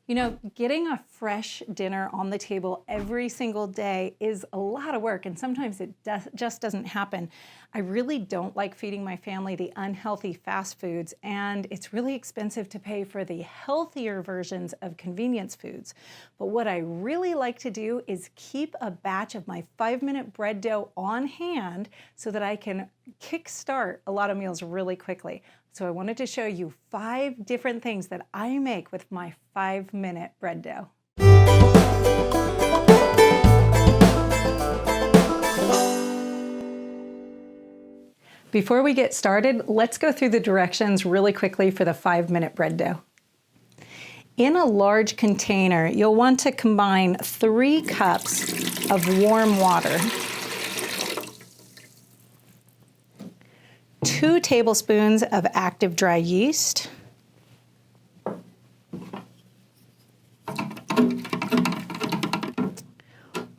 You know, getting a fresh dinner on the table every single day is a lot of work, and sometimes it just doesn't happen. I really don't like feeding my family the unhealthy fast foods, and it's really expensive to pay for the healthier versions of convenience foods. But what I really like to do is keep a batch of my 5-minute bread dough on hand so that I can kickstart a lot of meals really quickly. So I wanted to show you 5 different things that I make with my 5-minute bread dough. Before we get started, let's go through the directions really quickly for the 5-minute bread dough. In a large container, you'll want to combine 3 cups of warm water, 2 tablespoons of active dry yeast,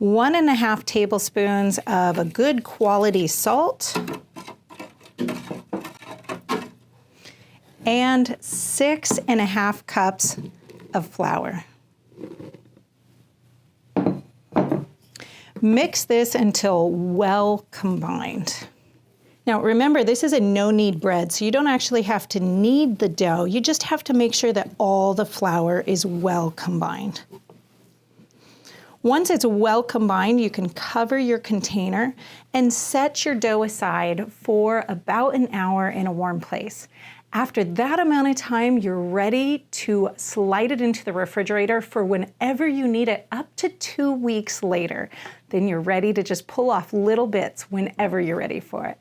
1.5 tablespoons of a good quality salt, and 6.5 cups of flour. Mix this until well combined. Now remember, this is a no-knead bread, so you don't actually have to knead the dough. You just have to make sure that all the flour is well combined. Once it's well combined, you can cover your container and set your dough aside for about an hour in a warm place. After that amount of time, you're ready to slide it into the refrigerator for whenever you need it, up to 2 weeks later. Then you're ready to just pull off little bits whenever you're ready for it.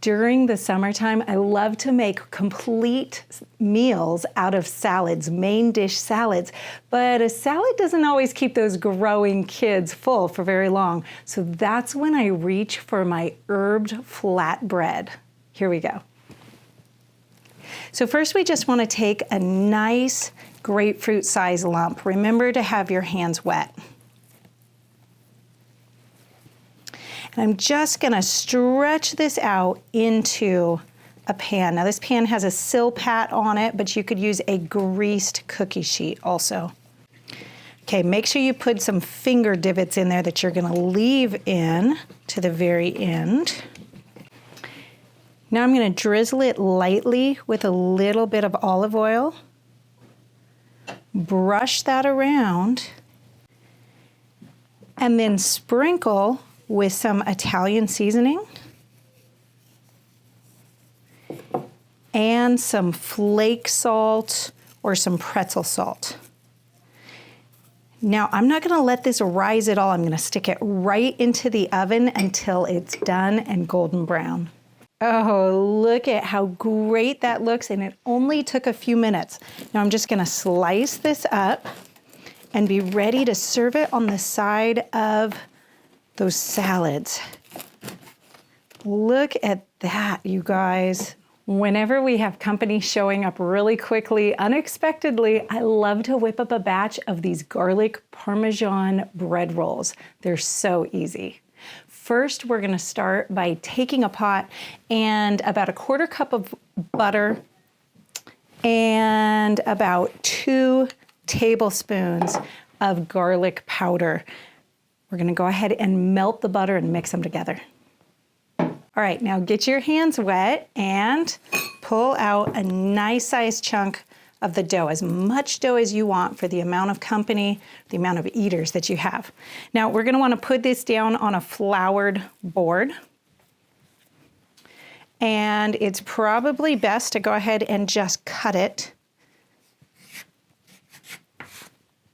During the summertime, I love to make complete meals out of salads, main dish salads, but a salad doesn't always keep those growing kids full for very long. So that's when I reach for my herbed flatbread. Here we go. So first we just want to take a nice grapefruit size lump. Remember to have your hands wet. And I'm just going to stretch this out into a pan. Now this pan has a sill pat on it, but you could use a greased cookie sheet also. Okay, make sure you put some finger divots in there that you're going to leave in to the very end. Now I'm going to drizzle it lightly with a little bit of olive oil. Brush that around. And then sprinkle with some Italian seasoning and some flake salt or some pretzel salt. Now I'm not going to let this rise at all. I'm going to stick it right into the oven until it's done and golden brown. Oh, look at how great that looks, and it only took a few minutes. Now I'm just going to slice this up and be ready to serve it on the side of those salads. Look at that, you guys. Whenever we have company showing up really quickly, unexpectedly, I love to whip up a batch of these garlic Parmesan bread rolls. They're so easy. First, we're gonna start by taking a pot and about 1/4 cup of butter and about 2 tablespoons of garlic powder. We're gonna go ahead and melt the butter and mix them together. All right, now get your hands wet and pull out a nice sized chunk of the dough, as much dough as you want for the amount of company, the amount of eaters that you have. Now we're gonna wanna put this down on a floured board. And it's probably best to go ahead and just cut it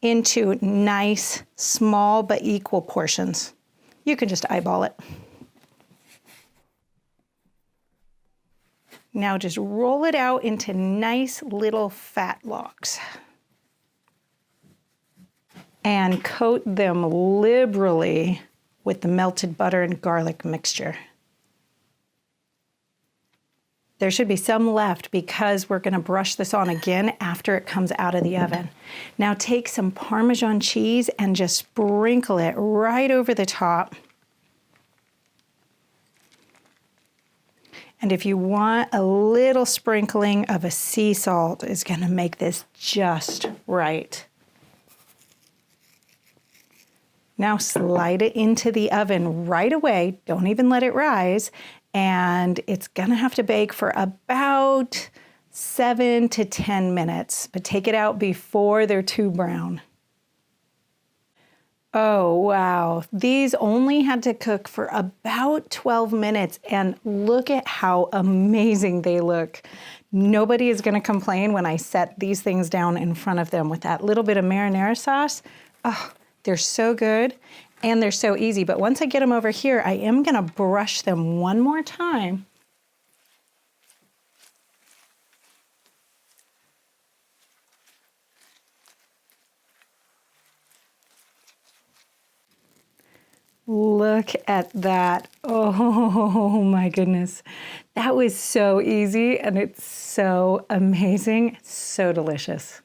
into nice, small but equal portions. You can just eyeball it. Now just roll it out into nice little fat locks. And coat them liberally with the melted butter and garlic mixture. There should be some left because we're gonna brush this on again after it comes out of the oven. Now take some Parmesan cheese and just sprinkle it right over the top. And if you want a little sprinkling of a sea salt is going to make this just right. Now slide it into the oven right away. Don't even let it rise. And it's going to have to bake for about 7 to 10 minutes, but take it out before they're too brown. Oh, wow. These only had to cook for about 12 minutes, and look at how amazing they look. Nobody is going to complain when I set these things down in front of them with that little bit of marinara sauce. Oh, they're so good, and they're so easy. But once I get them over here, I am going to brush them one more time. Look at that. Oh my goodness. That was so easy and it's so amazing, so delicious.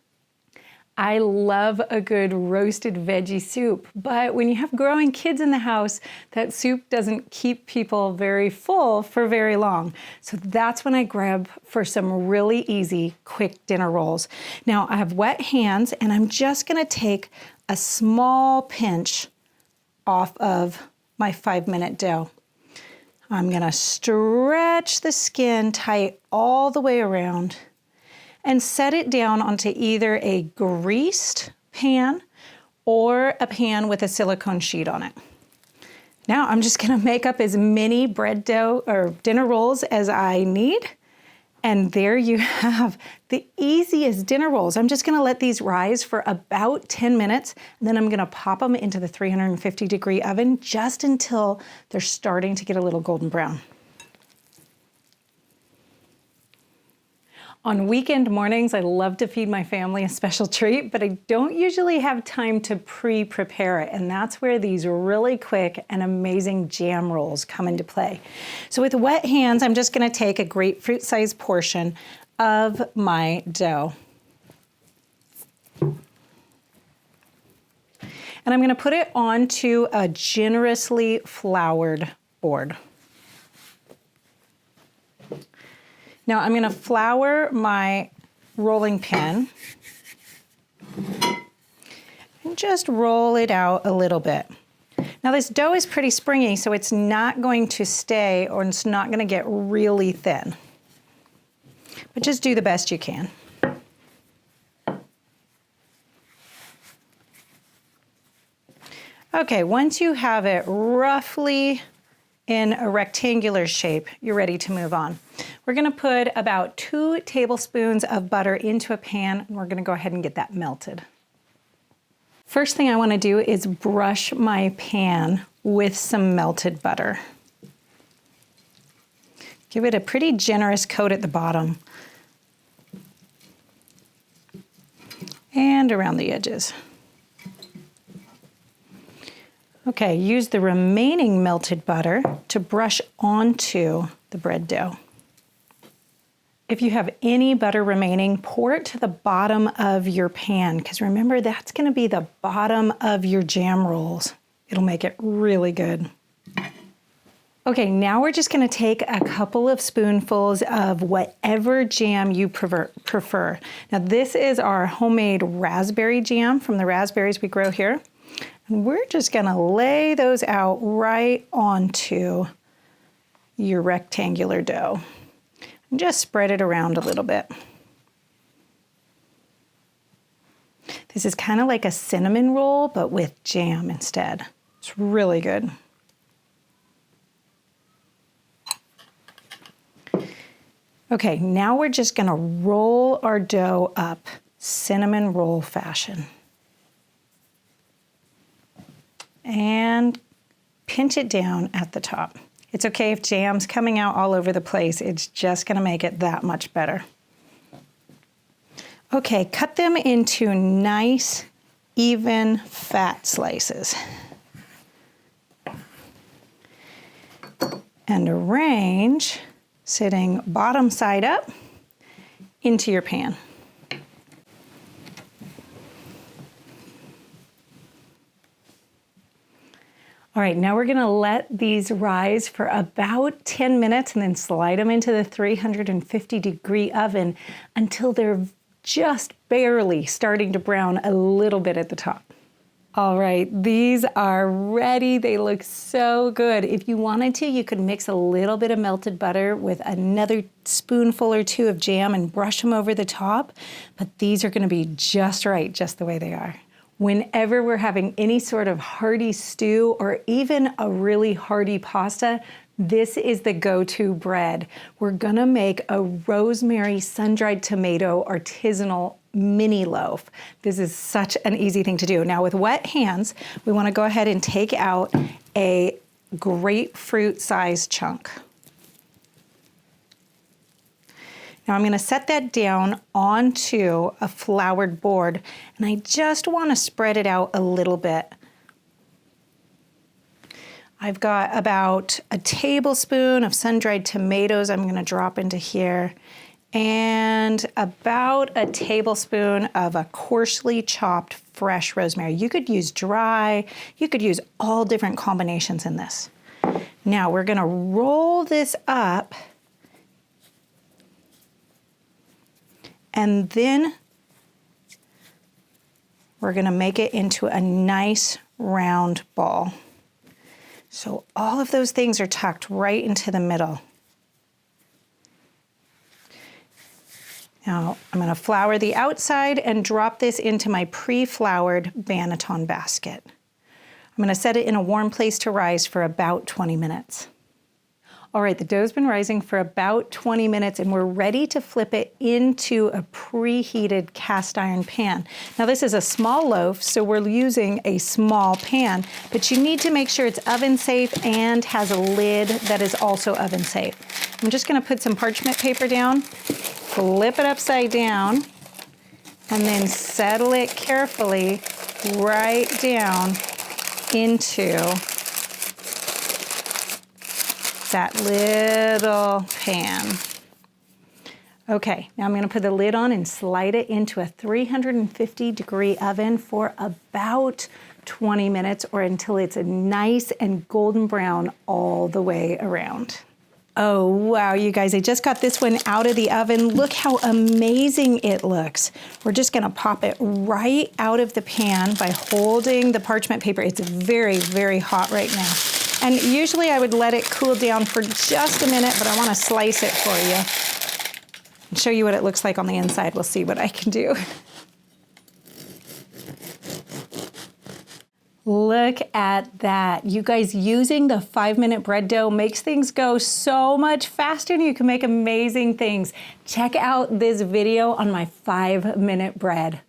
I love a good roasted veggie soup, but when you have growing kids in the house, that soup doesn't keep people very full for very long. So that's when I grab for some really easy, quick dinner rolls. Now I have wet hands and I'm just gonna take a small pinch off of my 5-minute dough. I'm gonna stretch the skin tight all the way around and set it down onto either a greased pan or a pan with a silicone sheet on it. Now I'm just gonna make up as many bread dough or dinner rolls as I need. And there you have the easiest dinner rolls. I'm just gonna let these rise for about 10 minutes, and then I'm gonna pop them into the 350-degree oven just until they're starting to get a little golden brown. On weekend mornings, I love to feed my family a special treat, but I don't usually have time to pre-prepare it, and that's where these really quick and amazing jam rolls come into play. So with wet hands, I'm just gonna take a grapefruit-sized portion of my dough. And I'm gonna put it onto a generously floured board. Now I'm gonna flour my rolling pin and just roll it out a little bit. Now this dough is pretty springy, so it's not going to stay or it's not gonna get really thin. But just do the best you can. Okay, once you have it roughly in a rectangular shape, you're ready to move on. We're gonna put about 2 tablespoons of butter into a pan, and we're gonna go ahead and get that melted. First thing I wanna do is brush my pan with some melted butter. Give it a pretty generous coat at the bottom and around the edges. Okay, use the remaining melted butter to brush onto the bread dough. If you have any butter remaining, pour it to the bottom of your pan, because remember, that's gonna be the bottom of your jam rolls. It'll make it really good. Okay, now we're just gonna take a couple of spoonfuls of whatever jam you prefer. Now this is our homemade raspberry jam from the raspberries we grow here. And we're just gonna lay those out right onto your rectangular dough. And just spread it around a little bit. This is kind of like a cinnamon roll, but with jam instead. It's really good. Okay, now we're just gonna roll our dough up cinnamon roll fashion. And pinch it down at the top. It's okay if jam's coming out all over the place. It's just gonna make it that much better. Okay, cut them into nice, even, fat slices. And arrange, sitting bottom side up, into your pan. All right, now we're gonna let these rise for about 10 minutes and then slide them into the 350-degree oven until they're just barely starting to brown a little bit at the top. All right, these are ready. They look so good. If you wanted to, you could mix a little bit of melted butter with another spoonful or two of jam and brush them over the top, but these are gonna be just right, just the way they are. Whenever we're having any sort of hearty stew or even a really hearty pasta, this is the go-to bread. We're gonna make a rosemary sun-dried tomato artisanal mini loaf. This is such an easy thing to do. Now with wet hands, we wanna go ahead and take out a grapefruit-sized chunk. Now I'm gonna set that down onto a floured board, and I just wanna spread it out a little bit. I've got about a tablespoon of sun-dried tomatoes I'm gonna drop into here, and about a tablespoon of a coarsely chopped fresh rosemary. You could use dry, you could use all different combinations in this. Now we're gonna roll this up, and then we're gonna make it into a nice round ball. So all of those things are tucked right into the middle. Now I'm gonna flour the outside and drop this into my pre-floured banneton basket. I'm gonna set it in a warm place to rise for about 20 minutes. All right, the dough's been rising for about 20 minutes and we're ready to flip it into a preheated cast iron pan. Now this is a small loaf, so we're using a small pan, but you need to make sure it's oven safe and has a lid that is also oven safe. I'm just gonna put some parchment paper down, flip it upside down, and then settle it carefully right down into that little pan. Okay, now I'm gonna put the lid on and slide it into a 350-degree oven for about 20 minutes or until it's a nice and golden brown all the way around. Oh, wow, you guys, I just got this one out of the oven. Look how amazing it looks. We're just gonna pop it right out of the pan by holding the parchment paper. It's very, very hot right now. And usually I would let it cool down for just a minute, but I wanna slice it for you and show you what it looks like on the inside. We'll see what I can do. Look at that. You guys, using the 5-minute bread dough makes things go so much faster and you can make amazing things. Check out this video on my 5-minute bread.